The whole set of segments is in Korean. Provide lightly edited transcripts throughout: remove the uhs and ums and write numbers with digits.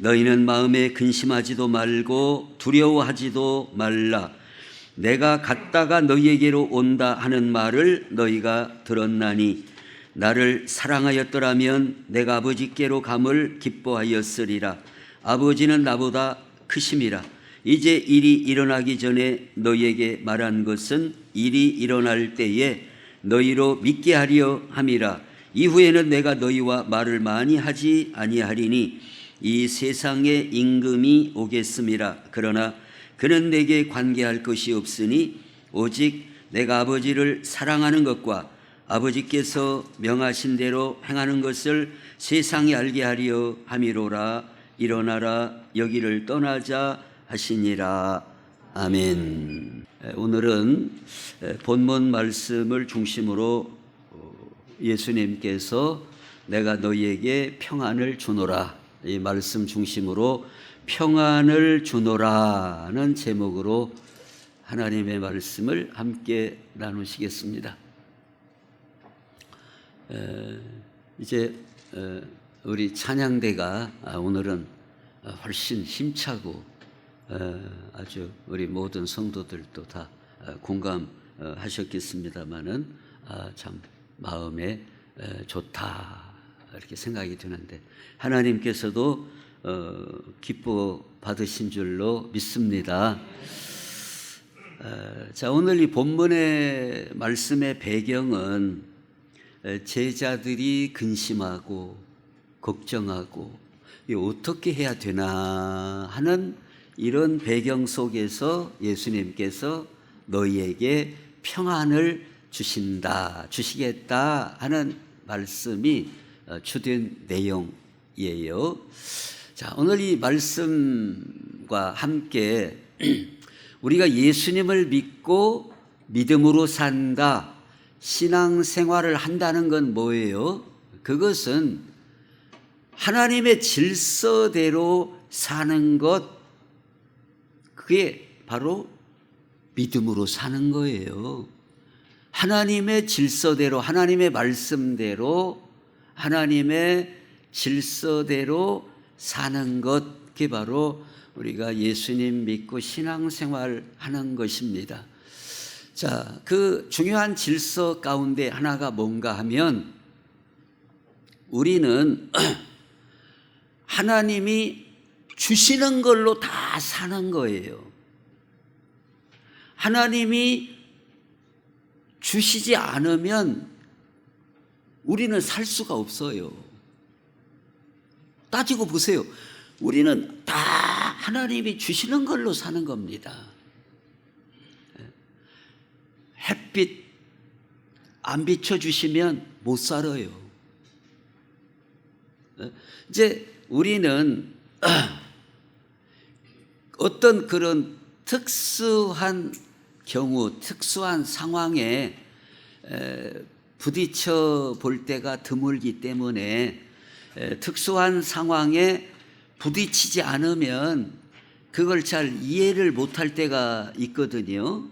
너희는 마음에 근심하지도 말고 두려워하지도 말라. 내가 갔다가 너희에게로 온다 하는 말을 너희가 들었나니 나를 사랑하였더라면 내가 아버지께로 감을 기뻐하였으리라. 아버지는 나보다 크심이라. 이제 일이 일어나기 전에 너희에게 말한 것은 일이 일어날 때에 너희로 믿게 하려 함이라. 이후에는 내가 너희와 말을 많이 하지 아니하리니 이 세상에 임금이 오겠음이라. 그러나 그는 내게 관계할 것이 없으니 오직 내가 아버지를 사랑하는 것과 아버지께서 명하신 대로 행하는 것을 세상이 알게 하려 함이로라. 일어나라, 여기를 떠나자 하시니라. 아멘. 오늘은 본문 말씀을 중심으로 예수님께서 내가 너희에게 평안을 주노라, 이 말씀 중심으로 평안을 주노라는 제목으로 하나님의 말씀을 함께 나누시겠습니다. 이제 우리 찬양대가 오늘은 훨씬 힘차고 아주 우리 모든 성도들도 다 공감하셨겠습니다마는 참 마음에 좋다 이렇게 생각이 드는데 하나님께서도 기뻐 받으신 줄로 믿습니다. 자, 오늘 이 본문의 말씀의 배경은 제자들이 근심하고 걱정하고 어떻게 해야 되나 하는 이런 배경 속에서 예수님께서 너희에게 평안을 주시겠다 하는 말씀이 주된 내용이에요. 자, 오늘 이 말씀과 함께 우리가 예수님을 믿고 믿음으로 산다, 신앙생활을 한다는 건 뭐예요? 그것은 하나님의 질서대로 사는 것, 그게 바로 믿음으로 사는 거예요. 하나님의 질서대로, 하나님의 말씀대로, 하나님의 질서대로 사는 것, 그게 바로 우리가 예수님 믿고 신앙생활 하는 것입니다. 자, 그 중요한 질서 가운데 하나가 뭔가 하면 우리는 하나님이 주시는 걸로 다 사는 거예요. 하나님이 주시지 않으면 우리는 살 수가 없어요. 따지고 보세요. 우리는 다 하나님이 주시는 걸로 사는 겁니다. 햇빛 안 비춰주시면 못 살아요. 이제 우리는 어떤 그런 특수한 경우, 특수한 상황에 부딪혀 볼 때가 드물기 때문에 특수한 상황에 부딪히지 않으면 그걸 잘 이해를 못할 때가 있거든요.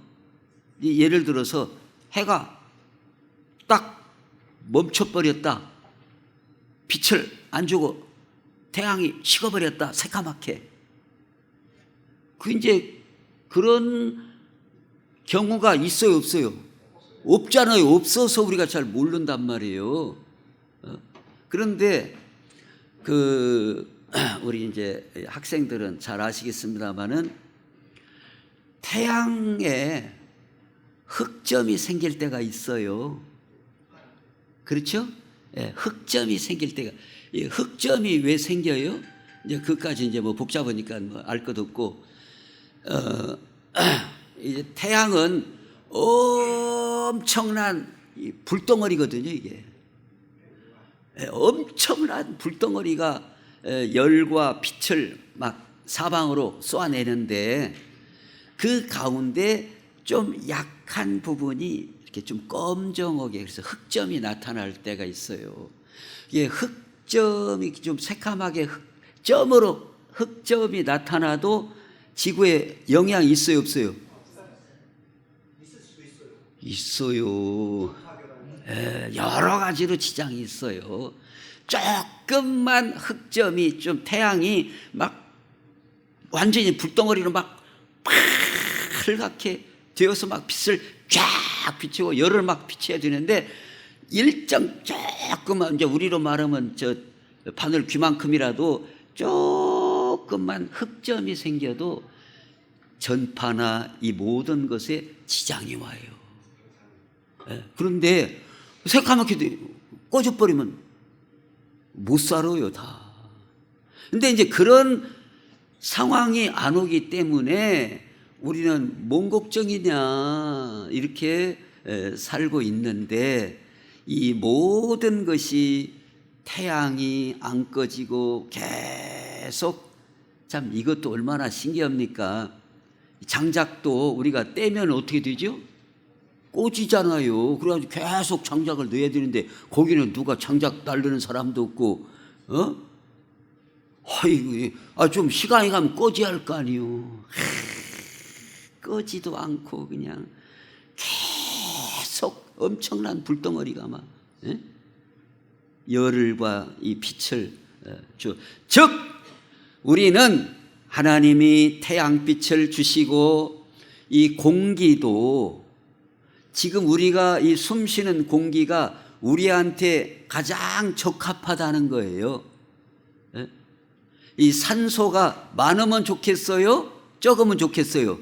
예를 들어서 해가 딱 멈춰버렸다, 빛을 안 주고 태양이 식어버렸다, 새까맣게. 이제 그런 경우가 있어요, 없어요? 없잖아요. 없어서 우리가 잘 모른단 말이에요. 그런데 우리 이제 학생들은 잘 아시겠습니다만은 태양에 흑점이 생길 때가 있어요. 그렇죠? 예, 흑점이 생길 때가. 예, 흑점이 왜 생겨요? 이제 그까지 이제 뭐 복잡하니까 뭐 알 것 없고, 이제 태양은 엄청난 불덩어리거든요, 이게. 예, 엄청난 불덩어리가 열과 빛을 막 사방으로 쏘아내는데 그 가운데 좀 약한 부분이 이렇게 좀 검정하게, 그래서 흑점이 나타날 때가 있어요. 이게 흑점이 좀 새카맣게 흑점으로 흑점이 나타나도 지구에 영향이 있어요, 없어요? 있어요. 여러 가지로 지장이 있어요. 조금만 흑점이 좀 태양이 막 완전히 불덩어리로 막 빨갛게 되어서 막 빛을 쫙 비치고 열을 막 비춰야 되는데 일정 조금만 이제 우리로 말하면 저 바늘 귀만큼이라도 조금만 흑점이 생겨도 전파나 이 모든 것에 지장이 와요. 그런데 새까맣게 꺼져버리면 못 살아요 다. 근데 이제 그런 상황이 안 오기 때문에 우리는 뭔 걱정이냐 이렇게 살고 있는데 이 모든 것이 태양이 안 꺼지고 계속 참 이것도 얼마나 신기합니까? 장작도 우리가 떼면 어떻게 되죠? 꽂이잖아요. 그래가지고 계속 장작을 넣어야 되는데 거기는 누가 장작 날르는 사람도 없고 아이고, 좀 시간이 가면 꺼져야 할 거 아니요. 꺼지도 않고 그냥 계속 엄청난 불덩어리가 막 열과 이 빛을 즉 우리는 하나님이 태양빛을 주시고 이 공기도 지금 우리가 이 숨쉬는 공기가 우리한테 가장 적합하다는 거예요. 이 산소가 많으면 좋겠어요? 적으면 좋겠어요?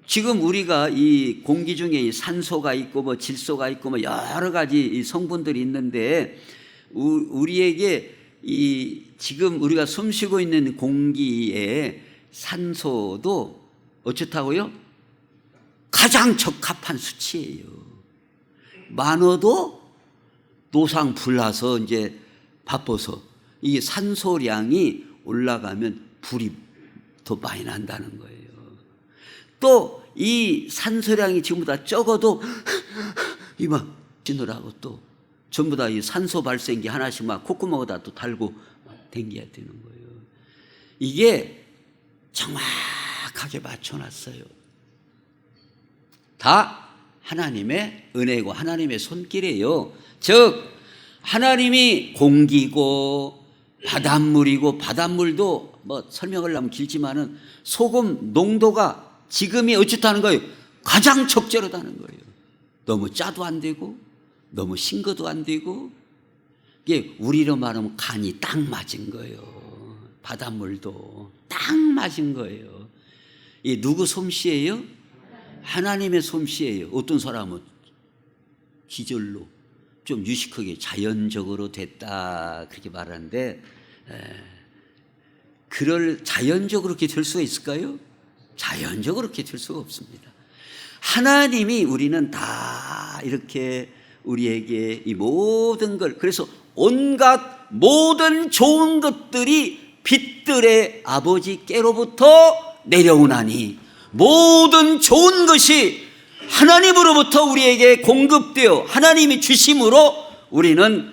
지금 우리가 이 공기 중에 이 산소가 있고 뭐 질소가 있고 뭐 여러 가지 이 성분들이 있는데 우리에게 이 지금 우리가 숨쉬고 있는 공기에 산소도 어쩌다고요? 가장 적합한 수치예요. 많아도 노상불나서 이제 바빠서 이 산소량이 올라가면 불이 더 많이 난다는 거예요. 또 이 산소량이 지금보다 적어도 이만 지느라고 또 전부 다 이 산소 발생기 하나씩 막 콧구멍에다 또 달고 댕겨야 되는 거예요. 이게 정확하게 맞춰놨어요. 다 하나님의 은혜고 하나님의 손길이에요. 즉 하나님이 공기고 바닷물이고 바닷물도 뭐 설명을 하면 길지만은 소금 농도가 지금이 어쨌다는 거예요. 가장 적절하다는 거예요. 너무 짜도 안 되고 너무 싱거도 안 되고 이게 우리로 말하면 간이 딱 맞은 거예요. 바닷물도 딱 맞은 거예요. 이 누구 솜씨예요? 하나님의 솜씨예요. 어떤 사람은 기절로 좀 유식하게 자연적으로 됐다 그렇게 말하는데 그럴 자연적으로 그렇게 될 수가 있을까요? 자연적으로 그렇게 될 수가 없습니다. 하나님이 우리는 다 이렇게 우리에게 이 모든 걸 그래서 온갖 모든 좋은 것들이 빛들의 아버지께로부터 내려오나니 모든 좋은 것이 하나님으로부터 우리에게 공급되어 하나님이 주심으로 우리는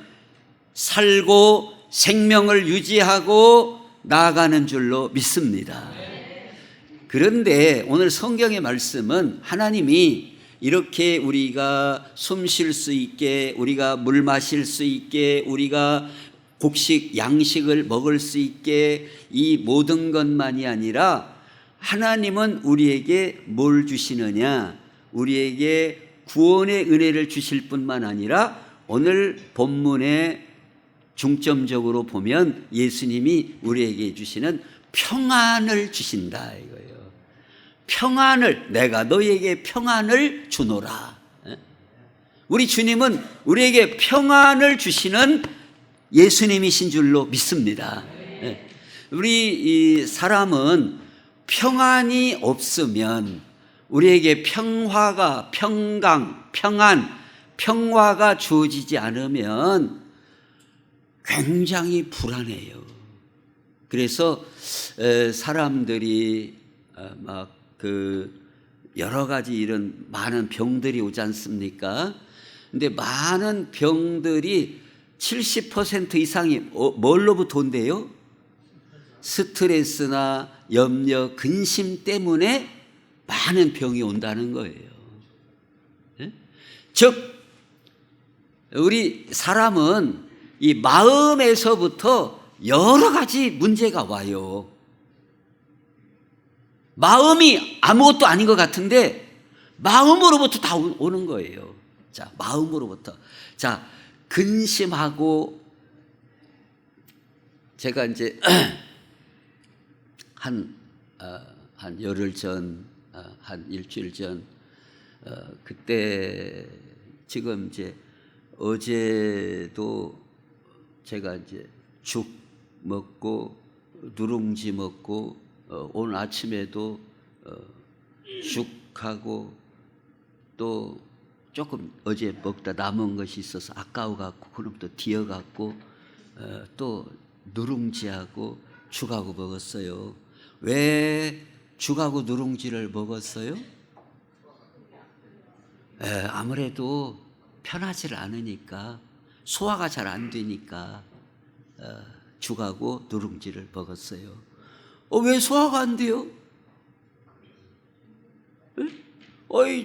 살고 생명을 유지하고 나아가는 줄로 믿습니다. 그런데 오늘 성경의 말씀은 하나님이 이렇게 우리가 숨 쉴 수 있게 우리가 물 마실 수 있게 우리가 곡식 양식을 먹을 수 있게 이 모든 것만이 아니라 하나님은 우리에게 뭘 주시느냐 우리에게 구원의 은혜를 주실 뿐만 아니라 오늘 본문에 중점적으로 보면 예수님이 우리에게 주시는 평안을 주신다 이거예요. 평안을 내가 너희에게 평안을 주노라. 우리 주님은 우리에게 평안을 주시는 예수님이신 줄로 믿습니다. 우리 이 사람은 평안이 없으면 우리에게 평화가 평강, 평안, 평화가 주어지지 않으면 굉장히 불안해요. 그래서 사람들이 막 여러 가지 이런 많은 병들이 오지 않습니까? 근데 많은 병들이 70% 이상이 뭘로부터 온대요? 스트레스나 염려, 근심 때문에 많은 병이 온다는 거예요. 즉 우리 사람은 이 마음에서부터 여러 가지 문제가 와요. 마음이 아무것도 아닌 것 같은데 마음으로부터 다 오는 거예요. 자, 마음으로부터. 자, 근심하고, 제가 이제 한 열흘 전, 한 일주일 전, 그때 지금 이제 어제도 제가 이제 죽 먹고 누룽지 먹고, 오늘 아침에도 죽하고 또 조금 어제 먹다 남은 것이 있어서 아까워갖고 그럼 또 뒤어갖고 또 누룽지하고 죽하고 먹었어요. 왜 죽하고 누룽지를 먹었어요? 아무래도 편하지를 않으니까, 소화가 잘 안 되니까 죽하고 누룽지를 먹었어요. 왜 소화가 안 돼요?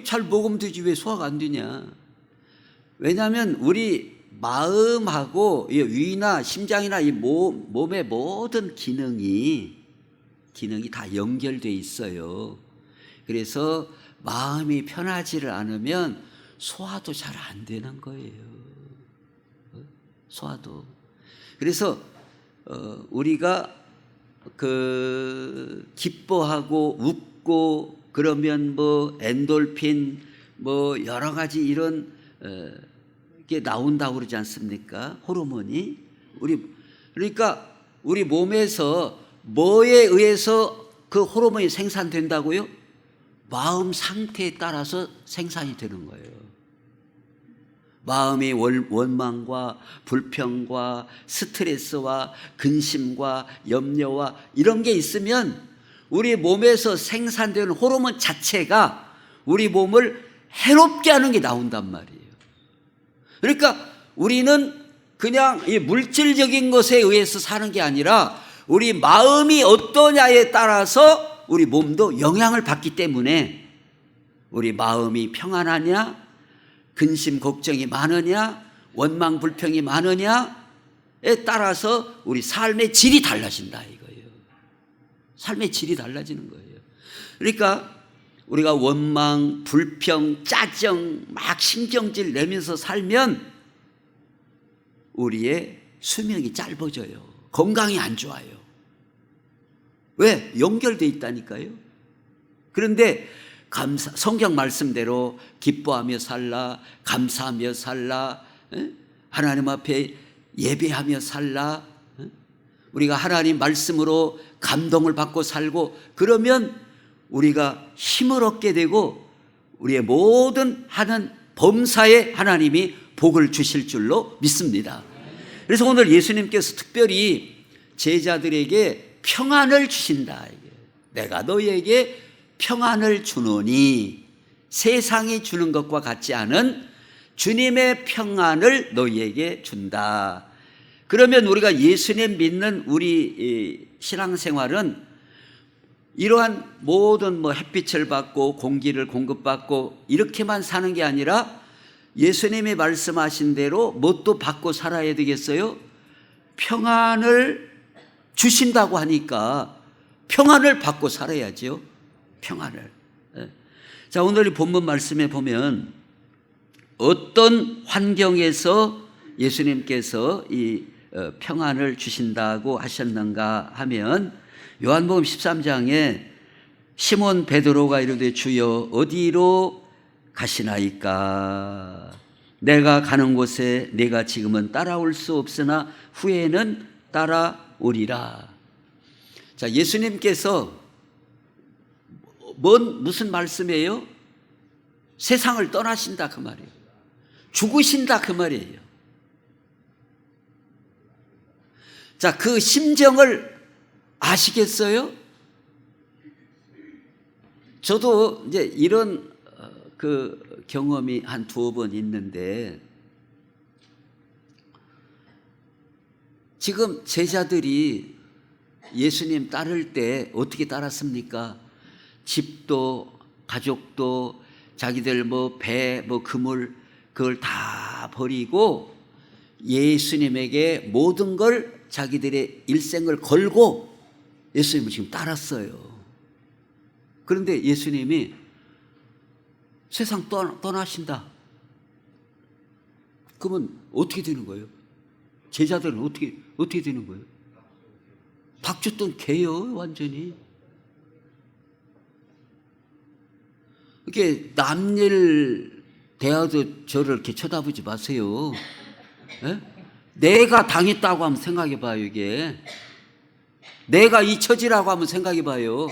잘 먹으면 되지 왜 소화가 안 되냐? 왜냐하면 우리 마음하고 위나 심장이나 이 몸의 모든 기능이 다 연결돼 있어요. 그래서 마음이 편하지를 않으면 소화도 잘 안 되는 거예요. 소화도. 그래서 우리가 기뻐하고 웃고 그러면 뭐 엔돌핀 뭐 여러 가지 이런 게 나온다고 그러지 않습니까? 호르몬이. 그러니까 우리 몸에서 뭐에 의해서 그 호르몬이 생산된다고요? 마음 상태에 따라서 생산이 되는 거예요. 마음이 원망과 불평과 스트레스와 근심과 염려와 이런 게 있으면 우리 몸에서 생산되는 호르몬 자체가 우리 몸을 해롭게 하는 게 나온단 말이에요. 그러니까 우리는 그냥 이 물질적인 것에 의해서 사는 게 아니라 우리 마음이 어떠냐에 따라서 우리 몸도 영향을 받기 때문에, 우리 마음이 평안하냐, 근심 걱정이 많으냐, 원망 불평이 많으냐에 따라서 우리 삶의 질이 달라진다 이거예요. 삶의 질이 달라지는 거예요. 그러니까 우리가 원망, 불평, 짜증 막 신경질 내면서 살면 우리의 수명이 짧아져요. 건강이 안 좋아요. 왜? 연결돼 있다니까요. 그런데 성경 말씀대로 기뻐하며 살라, 감사하며 살라, 하나님 앞에 예배하며 살라, 우리가 하나님 말씀으로 감동을 받고 살고 그러면 우리가 힘을 얻게 되고 우리의 모든 하는 범사에 하나님이 복을 주실 줄로 믿습니다. 그래서 오늘 예수님께서 특별히 제자들에게 평안을 주신다. 내가 너희에게 평안을 주노니 세상이 주는 것과 같지 않은 주님의 평안을 너희에게 준다. 그러면 우리가 예수님 믿는 우리 신앙생활은 이러한 모든 햇빛을 받고 공기를 공급받고 이렇게만 사는 게 아니라 예수님이 말씀하신 대로 뭣도 받고 살아야 되겠어요? 평안을 주신다고 하니까 평안을 받고 살아야죠. 평안을. 자, 오늘 이 본문 말씀에 보면 어떤 환경에서 예수님께서 이 평안을 주신다고 하셨는가 하면 요한복음 13장에 시몬 베드로가 이르되 주여 어디로 가시나이까? 내가 가는 곳에 내가 지금은 따라올 수 없으나 후에는 따라오리라. 자, 예수님께서 무슨 말씀이에요? 세상을 떠나신다 그 말이에요. 죽으신다 그 말이에요. 자, 그 심정을 아시겠어요? 저도 이제 이런 그 경험이 한 두어 번 있는데, 지금 제자들이 예수님 따를 때 어떻게 따랐습니까? 집도 가족도 자기들 배 그물 그걸 다 다 버리고 예수님에게 모든 걸 자기들의 일생을 걸고 예수님을 지금 따랐어요. 그런데 예수님이 세상 떠나신다. 그러면 어떻게 되는 거예요? 제자들은 어떻게 되는 거예요? 박쥐 개요, 완전히. 이렇게 남일 대하도 저를 이렇게 쳐다보지 마세요. 에? 내가 당했다고 한번 생각해 봐요, 이게. 내가 이 처지라고 한번 생각해 봐요.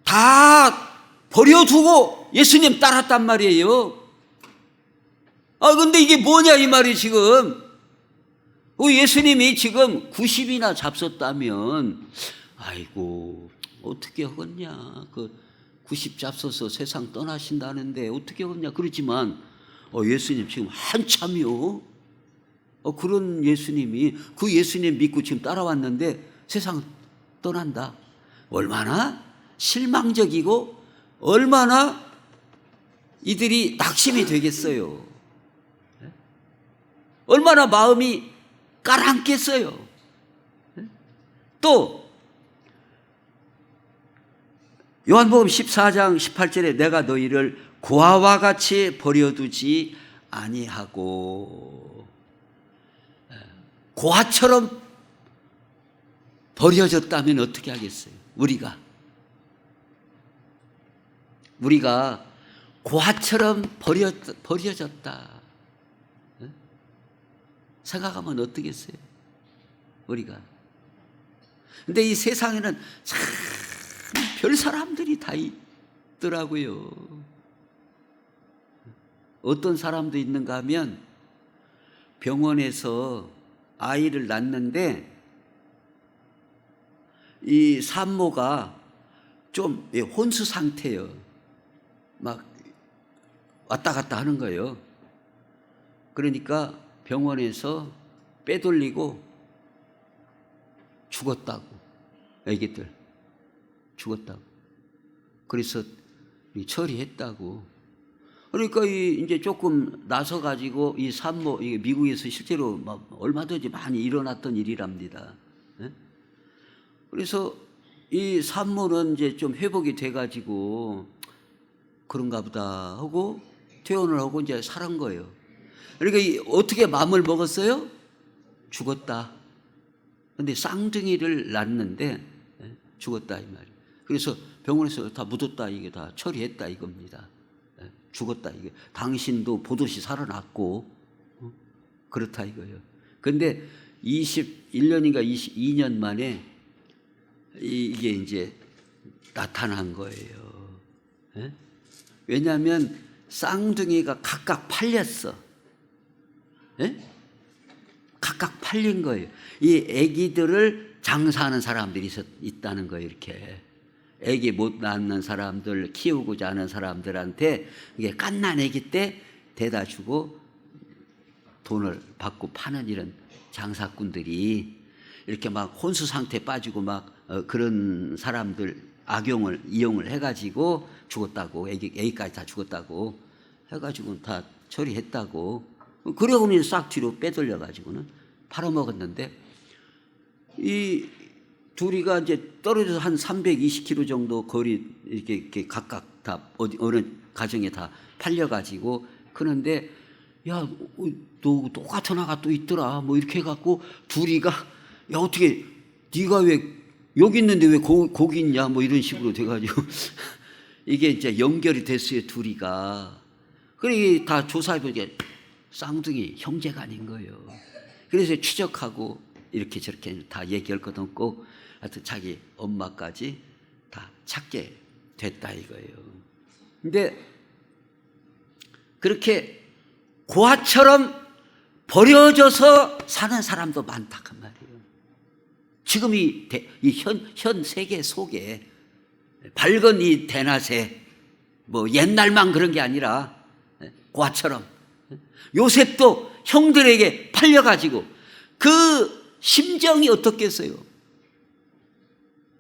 다 버려두고 예수님 따랐단 말이에요. 근데 이게 뭐냐, 이 말이 지금. 예수님이 지금 90이나 잡섰다면, 아이고, 어떻게 하겠냐. 90 잡서서 세상 떠나신다는데 어떻게 하겠냐. 그렇지만, 예수님 지금 한참이요. 그런 예수님이, 그 예수님 믿고 지금 따라왔는데 세상 떠난다. 얼마나 실망적이고, 얼마나 이들이 낙심이 되겠어요. 얼마나 마음이 가라앉겠어요. 또 요한복음 14장 18절에 내가 너희를 고아와 같이 버려두지 아니하고, 고아처럼 버려졌다면 어떻게 하겠어요? 우리가 고아처럼 버려졌다 생각하면 어떻겠어요? 우리가. 근데 이 세상에는 참 별 사람들이 다 있더라고요. 어떤 사람도 있는가 하면 병원에서 아이를 낳는데 이 산모가 좀 혼수 상태예요. 막 왔다 갔다 하는 거예요. 그러니까 병원에서 빼돌리고 죽었다고. 애기들 죽었다고. 그래서 처리했다고. 그러니까 이제 조금 나서 가지고 이 산모, 이게 미국에서 실제로 막 얼마든지 많이 일어났던 일이랍니다. 그래서 이 산모는 이제 좀 회복이 돼 가지고 그런가 보다 하고 퇴원을 하고 이제 살은 거예요. 그러니까 어떻게 마음을 먹었어요? 죽었다. 근데 쌍둥이를 낳는데 죽었다 이 말이에요. 그래서 병원에서 다 묻었다, 이게 다 처리했다 이겁니다. 죽었다, 이게 당신도 보듯이 살아났고 그렇다 이거예요. 근데 21년인가 22년 만에 이게 이제 나타난 거예요. 왜냐하면 쌍둥이가 각각 팔렸어. 각각 팔린 거예요. 이 아기들을 장사하는 사람들이 있다는 거예요. 이렇게 아기 못 낳는 사람들, 키우고자 하는 사람들한테 이게 갓난 아기 때 대다 주고 돈을 받고 파는 이런 장사꾼들이 이렇게 막 혼수 상태 빠지고 막 그런 사람들 이용을 해가지고 죽었다고, 애기까지 다 죽었다고 해가지고 다 처리했다고. 그러고 싹 뒤로 빼돌려가지고는 팔아먹었는데, 이 둘이가 이제 떨어져서 한 320km 정도 거리 이렇게 각각 다 어느 가정에 다 팔려가지고 그런데, 야, 너 똑같은 아가 또 있더라. 뭐 이렇게 해갖고 둘이가, 야, 어떻게 네가 왜 여기 있는데 왜 거기 있냐, 뭐 이런 식으로 돼가지고 이게 이제 연결이 됐어요, 둘이가. 그래 다 조사해보니까 쌍둥이 형제가 아닌 거예요. 그래서 추적하고 이렇게 저렇게 다 얘기할 것 없고 하여튼 자기 엄마까지 다 찾게 됐다 이거예요. 근데 그렇게 고아처럼 버려져서 사는 사람도 많다 그 말이에요. 지금 이 현 세계 속에 밝은 이 대낮에 뭐 옛날만 그런 게 아니라 고아처럼 요셉도 형들에게 팔려가지고 그 심정이 어떻겠어요?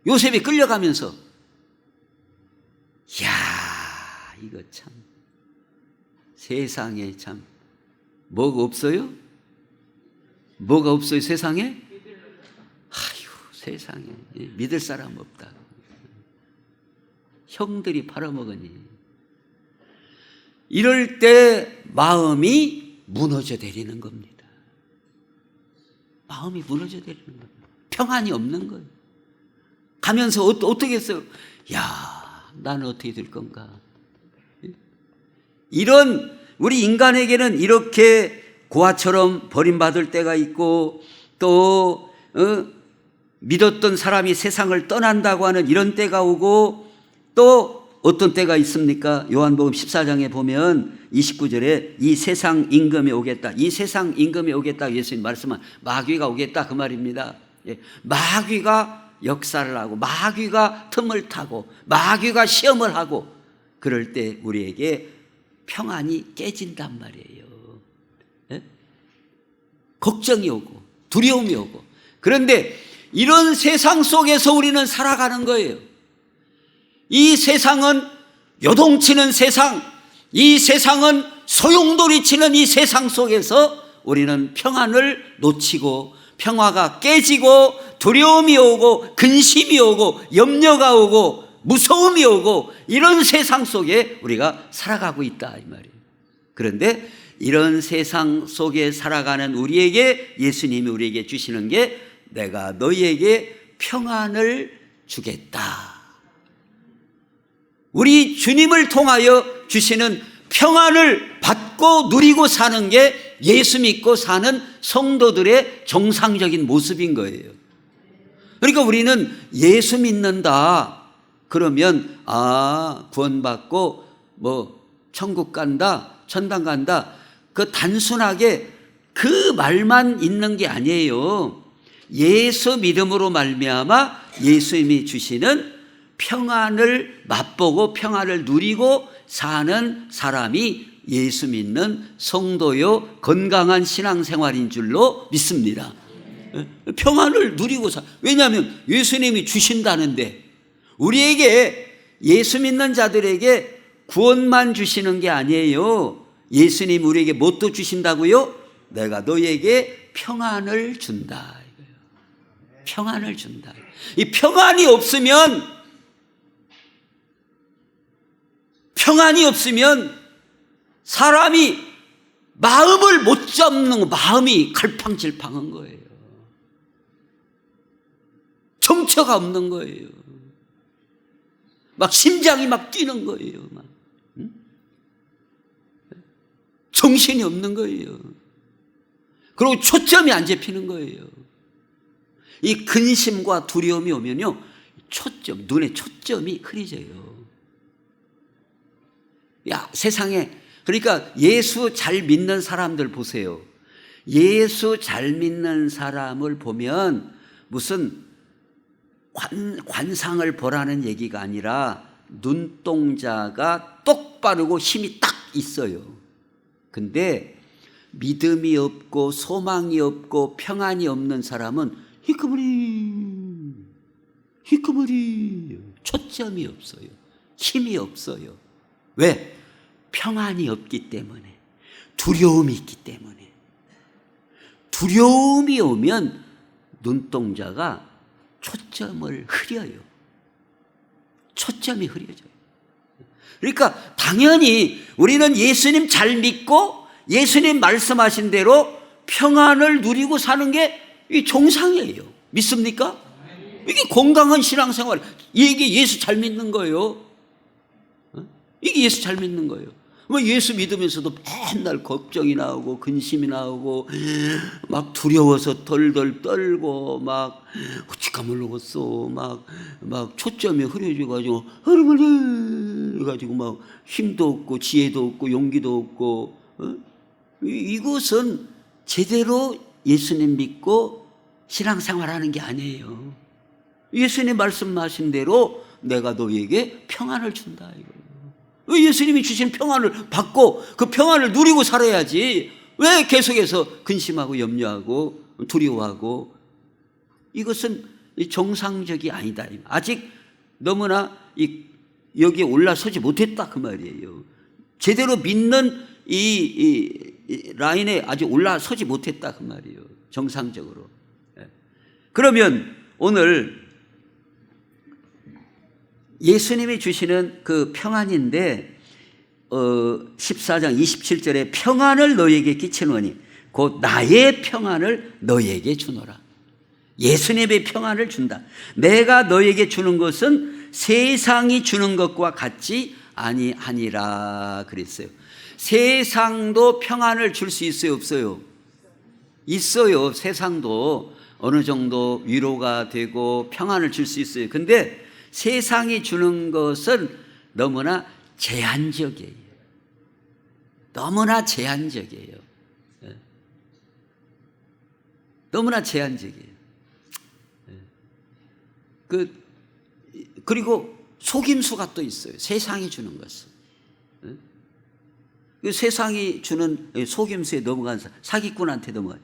요셉이 끌려가면서, 이야, 이거 참 세상에 참 뭐가 없어요? 뭐가 없어요 세상에? 아유 세상에 믿을 사람 없다. 형들이 팔아먹으니 이럴 때 마음이 무너져 내리는 겁니다. 마음이 무너져 내리는 겁니다. 평안이 없는 거예요. 가면서 어떻게 했어요? 야, 나는 어떻게 될 건가? 이런 우리 인간에게는 이렇게 고아처럼 버림받을 때가 있고 또 믿었던 사람이 세상을 떠난다고 하는 이런 때가 오고 또 어떤 때가 있습니까? 요한복음 14장에 보면 29절에 이 세상 임금이 오겠다. 이 세상 임금이 오겠다. 예수님 말씀은 마귀가 오겠다 그 말입니다. 마귀가 역사를 하고 마귀가 틈을 타고 마귀가 시험을 하고 그럴 때 우리에게 평안이 깨진단 말이에요. 걱정이 오고 두려움이 오고 그런데 이런 세상 속에서 우리는 살아가는 거예요. 이 세상은 요동치는 세상, 이 세상은 소용돌이치는 이 세상 속에서 우리는 평안을 놓치고 평화가 깨지고 두려움이 오고 근심이 오고 염려가 오고 무서움이 오고 이런 세상 속에 우리가 살아가고 있다 이 말이에요. 그런데 이런 세상 속에 살아가는 우리에게 예수님이 우리에게 주시는 게 내가 너희에게 평안을 주겠다. 우리 주님을 통하여 주시는 평안을 받고 누리고 사는 게 예수 믿고 사는 성도들의 정상적인 모습인 거예요. 그러니까 우리는 예수 믿는다 그러면 구원받고 뭐 천국 간다 천당 간다 그 단순하게 그 말만 있는 게 아니에요. 예수 믿음으로 말미암아 예수님이 주시는 평안을 맛보고 평안을 누리고 사는 사람이 예수 믿는 성도요 건강한 신앙생활인 줄로 믿습니다. 평안을 누리고 왜냐하면 예수님이 주신다는데 우리에게 예수 믿는 자들에게 구원만 주시는 게 아니에요. 예수님 우리에게 뭣도 주신다고요? 내가 너희에게 평안을 준다. 평안을 준다. 이 평안이 없으면 사람이 마음을 못 잡는 거, 마음이 갈팡질팡한 거예요. 정처가 없는 거예요. 막 심장이 막 뛰는 거예요. 막. 정신이 없는 거예요. 그리고 초점이 안 잡히는 거예요. 이 근심과 두려움이 오면요, 눈의 초점이 흐려져요. 세상에, 그러니까 예수 잘 믿는 사람들 보세요. 예수 잘 믿는 사람을 보면 무슨 관상을 보라는 얘기가 아니라 눈동자가 똑바르고 힘이 딱 있어요. 근데 믿음이 없고 소망이 없고 평안이 없는 사람은 희끄머리 초점이 없어요. 힘이 없어요. 왜? 평안이 없기 때문에, 두려움이 있기 때문에. 두려움이 오면 눈동자가 초점을 흐려요. 초점이 흐려져요. 그러니까 당연히 우리는 예수님 잘 믿고 예수님 말씀하신 대로 평안을 누리고 사는 게 이 정상이에요. 믿습니까? 이게 건강한 신앙생활. 이게 예수 잘 믿는 거예요. 이게 예수 잘 믿는 거예요. 예수 믿으면서도 맨날 걱정이 나오고 근심이 나오고 막 두려워서 덜덜 떨고 막 어찌가 모르겠어 막 초점이 흐려져가지고 해가지고 막 힘도 없고 지혜도 없고 용기도 없고 이것은 제대로 예수님 믿고 신앙생활하는 게 아니에요. 예수님 말씀하신 대로 내가 너희에게 평안을 준다 이거예요. 예수님이 주신 평안을 받고 그 평안을 누리고 살아야지 왜 계속해서 근심하고 염려하고 두려워하고. 이것은 정상적이 아니다. 아직 너무나 여기에 올라서지 못했다 그 말이에요. 제대로 믿는 이 라인에 아직 올라서지 못했다 그 말이에요. 정상적으로. 그러면 오늘 예수님이 주시는 그 평안인데 14장 27절에 평안을 너희에게 끼치노니 곧 나의 평안을 너희에게 주노라. 예수님의 평안을 준다. 내가 너희에게 주는 것은 세상이 주는 것과 같지 아니하니라 그랬어요. 세상도 평안을 줄 수 있어요, 없어요? 있어요. 세상도 어느 정도 위로가 되고 평안을 줄 수 있어요. 근데 세상이 주는 것은 너무나 제한적이에요. 너무나 제한적이에요. 너무나 제한적이에요. 그리고 속임수가 또 있어요. 세상이 주는 것은. 세상이 주는 속임수에 넘어간 사기꾼한테 넘어간.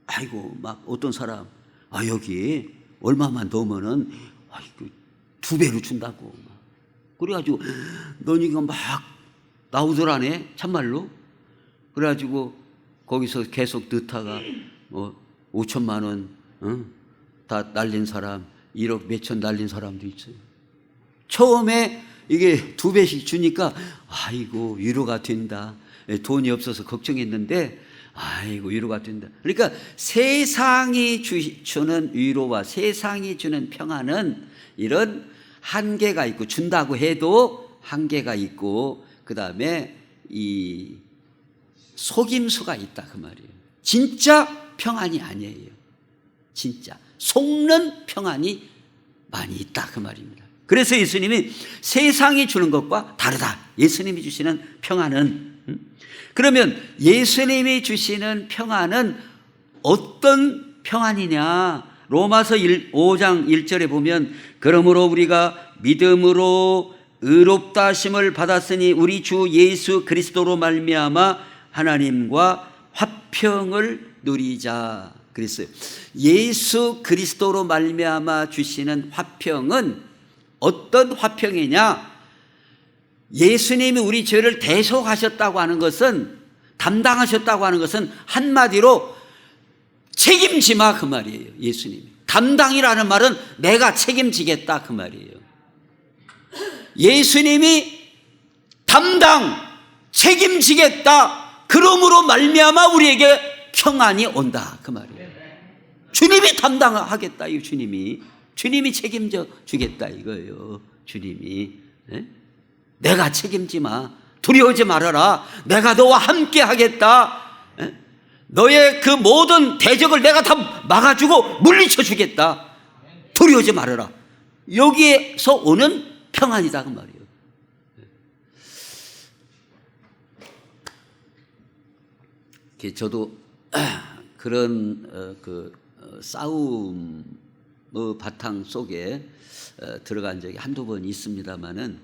아이고, 막 어떤 사람, 여기 얼마만 넣으면은, 아이고, 2배로 준다고. 그래가지고, 너니가 막 나오더라네, 참말로. 그래가지고, 거기서 계속 넣다가, 5천만 원, 다 날린 사람, 1억 몇천 날린 사람도 있어요. 처음에 이게 2배씩 주니까 아이고 위로가 된다. 돈이 없어서 걱정했는데 아이고 위로가 된다. 그러니까 세상이 주는 위로와 세상이 주는 평안은 이런 한계가 있고, 준다고 해도 한계가 있고, 그 다음에 이 속임수가 있다 그 말이에요. 진짜 평안이 아니에요. 진짜 속는 평안이 많이 있다 그 말입니다. 그래서 예수님이 세상이 주는 것과 다르다. 예수님이 주시는 평안은. 그러면 예수님이 주시는 평안은 어떤 평안이냐? 로마서 5장 1절에 보면 그러므로 우리가 믿음으로 의롭다 하심을 받았으니 우리 주 예수 그리스도로 말미암아 하나님과 화평을 누리자 그랬어요. 예수 그리스도로 말미암아 주시는 화평은 어떤 화평이냐? 예수님이 우리 죄를 대속하셨다고 하는 것은, 담당하셨다고 하는 것은 한마디로 책임지마 그 말이에요. 예수님이 담당이라는 말은 내가 책임지겠다 그 말이에요. 예수님이 담당, 책임지겠다. 그러므로 말미암아 우리에게 평안이 온다 그 말이에요. 주님이 담당하겠다. 이 주님이 책임져 주겠다 이거예요. 주님이. 내가 책임지마. 두려워하지 말아라. 내가 너와 함께 하겠다. 너의 그 모든 대적을 내가 다 막아주고 물리쳐 주겠다. 두려워하지 말아라. 여기에서 오는 평안이다 그 말이에요. 저도 그런 싸움의 바탕 속에 들어간 적이 한두 번 있습니다만은,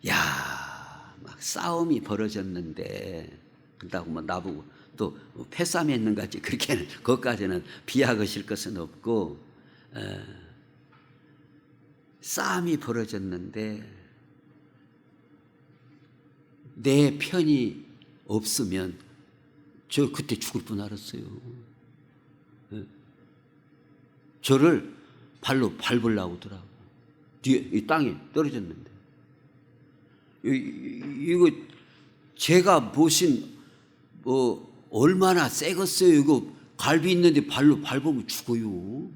막 싸움이 벌어졌는데, 그렇다고 뭐 나보고 또 패싸움 했는 같이 그렇게는, 그것까지는 비하하실 것은 없고, 싸움이 벌어졌는데 내 편이 없으면 저 그때 죽을 뻔 알았어요. 저를 발로 밟으려고 하더라고. 뒤에 이 땅에 떨어졌는데, 이거 제가 보신 얼마나 세겠어요. 이거 갈비 있는데 발로 밟으면 죽어요.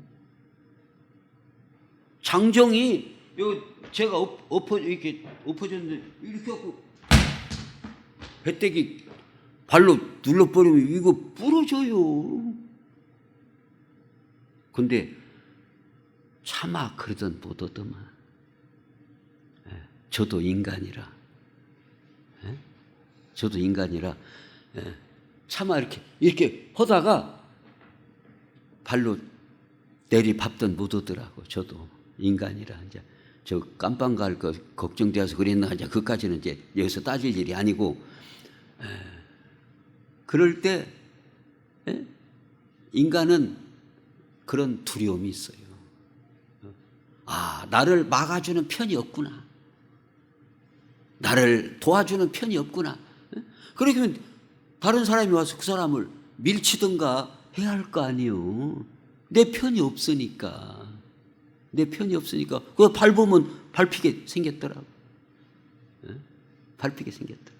장정이 제가 이렇게 엎어졌는데 이렇게 하고 배때기 발로 눌러버리면 이거 부러져요. 근데 차마 그러던 못하더만. 저도 인간이라. 저도 인간이라 차마 이렇게 하다가 발로 내리밟던 못하더라고. 저도 인간이라. 이제 저 깜빵 갈 거 걱정되어서 그랬나, 이제 그까지는 이제 여기서 따질 일이 아니고, 그럴 때 인간은 그런 두려움이 있어요. 나를 막아주는 편이 없구나. 나를 도와주는 편이 없구나. 그러면 다른 사람이 와서 그 사람을 밀치든가 해야 할 거 아니에요. 내 편이 없으니까. 내 편이 없으니까. 그거 밟으면 밟히게 생겼더라고. 밟히게 생겼더라고.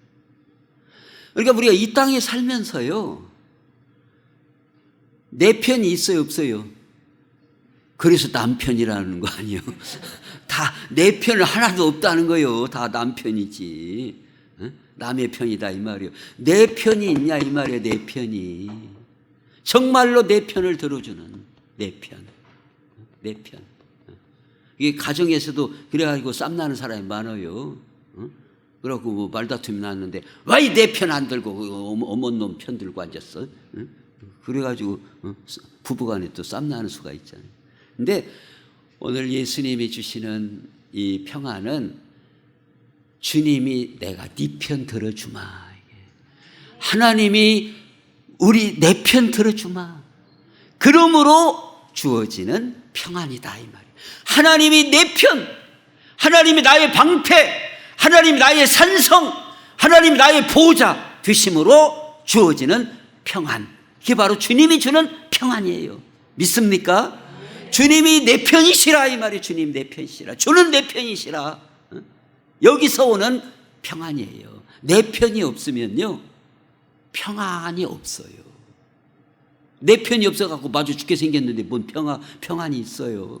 그러니까 우리가 이 땅에 살면서요, 내 편이 있어요, 없어요? 그래서 남편이라는 거 아니에요. 다 내 편은 하나도 없다는 거예요. 다 남편이지. 남의 편이다 이 말이에요. 내 편이 있냐 이 말이에요. 내 편이. 정말로 내 편을 들어주는 내 편. 내 편. 이게 가정에서도 그래가지고 쌈나는 사람이 많아요. 그래갖고 뭐 말다툼이 났는데 왜 내 편 안 들고 어머니 놈 편 들고 앉았어? 그래가지고 부부간에 또 쌈나는 수가 있잖아요. 근데 오늘 예수님이 주시는 이 평안은 주님이 내가 네 편 들어주마. 하나님이 우리 내 편 들어주마. 그러므로 주어지는 평안이다 이 말이에요. 하나님이 내 편, 하나님이 나의 방패, 하나님이 나의 산성, 하나님이 나의 보호자 되심으로 주어지는 평안. 이게 바로 주님이 주는 평안이에요. 믿습니까? 주님이 내 편이시라 이 말이에요. 주님 내 편이시라. 주는 내 편이시라. 여기서 오는 평안이에요. 내 편이 없으면요, 평안이 없어요. 내 편이 없어갖고 마주 죽게 생겼는데 뭔 평안이 있어요.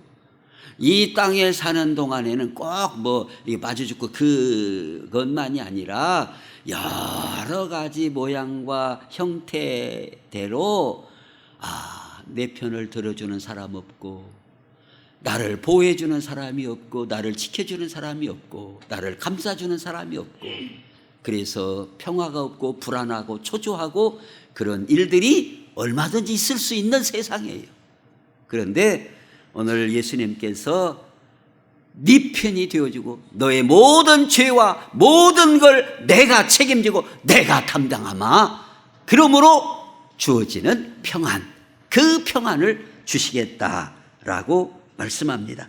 이 땅에 사는 동안에는 꼭 뭐 마주 죽고 그것만이 아니라 여러 가지 모양과 형태대로 내 편을 들어주는 사람 없고, 나를 보호해주는 사람이 없고, 나를 지켜주는 사람이 없고, 나를 감싸주는 사람이 없고, 그래서 평화가 없고 불안하고 초조하고 그런 일들이 얼마든지 있을 수 있는 세상이에요. 그런데 오늘 예수님께서 네 편이 되어주고 너의 모든 죄와 모든 걸 내가 책임지고 내가 담당하마. 그러므로 주어지는 평안, 그 평안을 주시겠다라고 말씀합니다.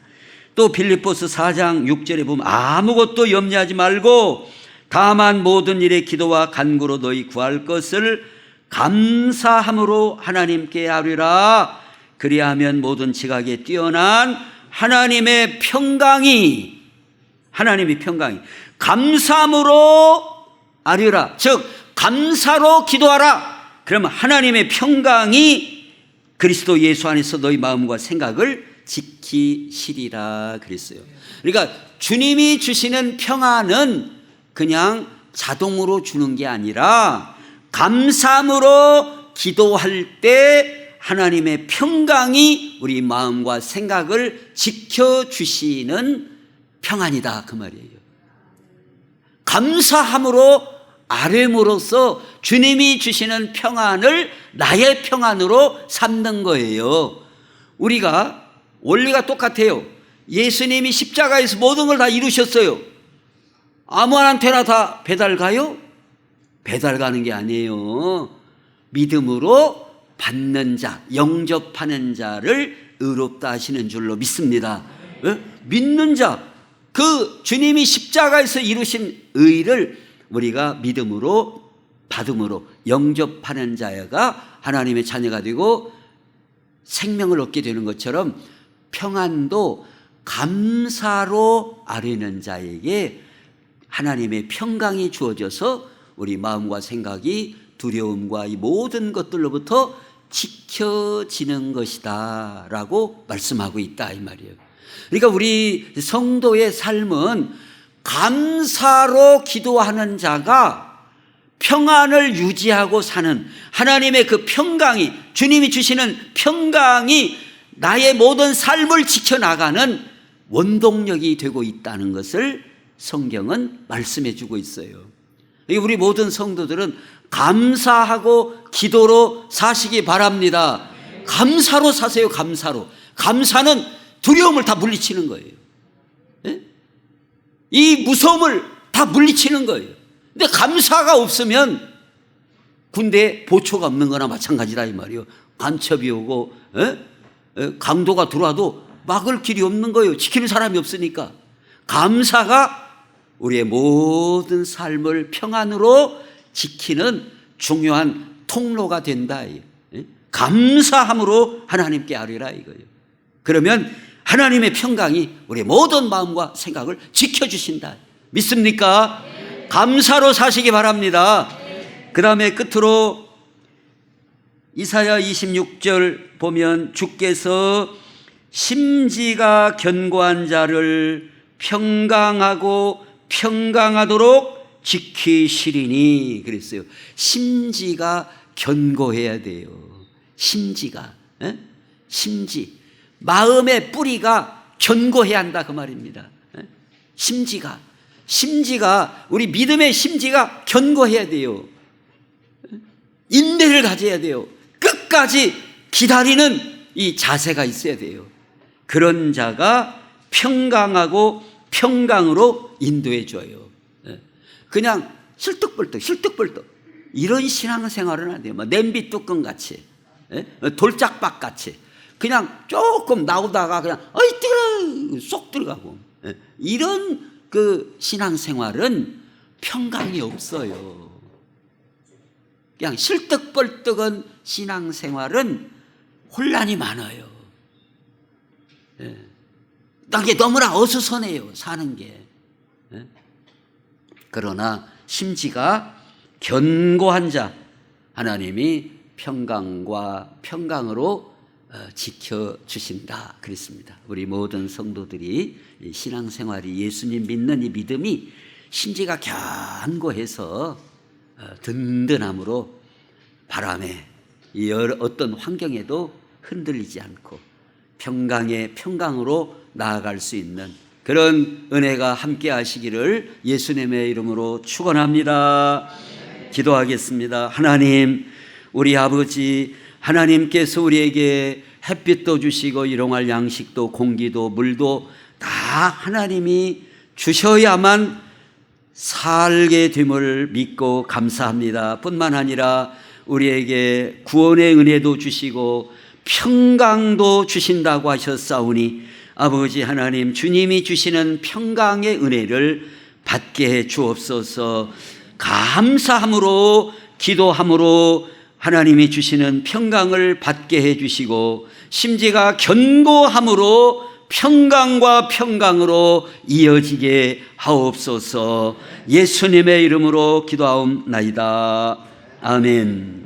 또 빌립보서 4장 6절에 보면 아무것도 염려하지 말고 다만 모든 일에 기도와 간구로 너희 구할 것을 감사함으로 하나님께 아뢰라. 그리하면 모든 지각에 뛰어난 하나님의 평강이 감사함으로 아뢰라. 즉 감사로 기도하라. 그러면 하나님의 평강이 그리스도 예수 안에서 너희 마음과 생각을 지키시리라 그랬어요. 그러니까 주님이 주시는 평안은 그냥 자동으로 주는 게 아니라 감사함으로 기도할 때 하나님의 평강이 우리 마음과 생각을 지켜주시는 평안이다 그 말이에요. 감사함으로 아뢰므로써 주님이 주시는 평안을 나의 평안으로 삼는 거예요. 우리가 원리가 똑같아요. 예수님이 십자가에서 모든 걸 다 이루셨어요. 아무한테나 다 배달 가요? 배달 가는 게 아니에요. 믿음으로 받는 자, 영접하는 자를 의롭다 하시는 줄로 믿습니다. 믿는 자, 그 주님이 십자가에서 이루신 의를 우리가 믿음으로 받음으로 영접하는 자가 하나님의 자녀가 되고 생명을 얻게 되는 것처럼 평안도 감사로 아뢰는 자에게 하나님의 평강이 주어져서 우리 마음과 생각이 두려움과 이 모든 것들로부터 지켜지는 것이다 라고 말씀하고 있다 이 말이에요. 그러니까 우리 성도의 삶은 감사로 기도하는 자가 평안을 유지하고 사는 하나님의 그 평강이, 주님이 주시는 평강이 나의 모든 삶을 지켜나가는 원동력이 되고 있다는 것을 성경은 말씀해 주고 있어요. 우리 모든 성도들은 감사하고 기도로 사시기 바랍니다. 감사로 사세요. 감사로. 감사는 두려움을 다 물리치는 거예요. 네? 이 무서움을 다 물리치는 거예요. 근데 감사가 없으면 군대에 보초가 없는 거나 마찬가지다 이 말이에요. 간첩이 오고 강도가 들어와도 막을 길이 없는 거예요. 지키는 사람이 없으니까. 감사가 우리의 모든 삶을 평안으로 지키는 중요한 통로가 된다. 감사함으로 하나님께 아뢰라 이거예요. 그러면 하나님의 평강이 우리 모든 마음과 생각을 지켜주신다. 믿습니까? 감사로 사시기 바랍니다. 그 다음에 끝으로 이사야 26절 보면 주께서 심지가 견고한 자를 평강하고 평강하도록 지키시리니 그랬어요. 심지가 견고해야 돼요. 심지가, 심지, 마음의 뿌리가 견고해야 한다 그 말입니다. 심지가 우리 믿음의 심지가 견고해야 돼요. 인내를 가져야 돼요. 끝까지 기다리는 이 자세가 있어야 돼요. 그런 자가 평강하고 평강으로 인도해 줘요. 그냥 실득벌떡 이런 신앙생활은 안 돼요. 냄비 뚜껑 같이, 돌짝박 같이 그냥 조금 나오다가 그냥 어이 뜨거워 쏙 들어가고, 이런 그 신앙생활은 평강이 없어요. 그냥 실득벌떡한 신앙생활은 혼란이 많아요. 이게 너무나 어수선해요, 사는 게. 그러나 심지가 견고한 자, 하나님이 평강과 평강으로 지켜주신다 그랬습니다. 우리 모든 성도들이 신앙생활이, 예수님 믿는 이 믿음이 심지가 견고해서 든든함으로 바람에 어떤 환경에도 흔들리지 않고 평강의 평강으로 나아갈 수 있는 그런 은혜가 함께 하시기를 예수님의 이름으로 축원합니다. 기도하겠습니다. 하나님, 우리 아버지, 하나님께서 우리에게 햇빛도 주시고 일용할 양식도 공기도 물도 다 하나님이 주셔야만 살게 됨을 믿고 감사합니다. 뿐만 아니라 우리에게 구원의 은혜도 주시고 평강도 주신다고 하셨사오니 아버지 하나님, 주님이 주시는 평강의 은혜를 받게 해 주옵소서. 감사함으로 기도함으로 하나님이 주시는 평강을 받게 해 주시고 심지가 견고함으로 평강과 평강으로 이어지게 하옵소서. 예수님의 이름으로 기도하옵나이다. 아멘.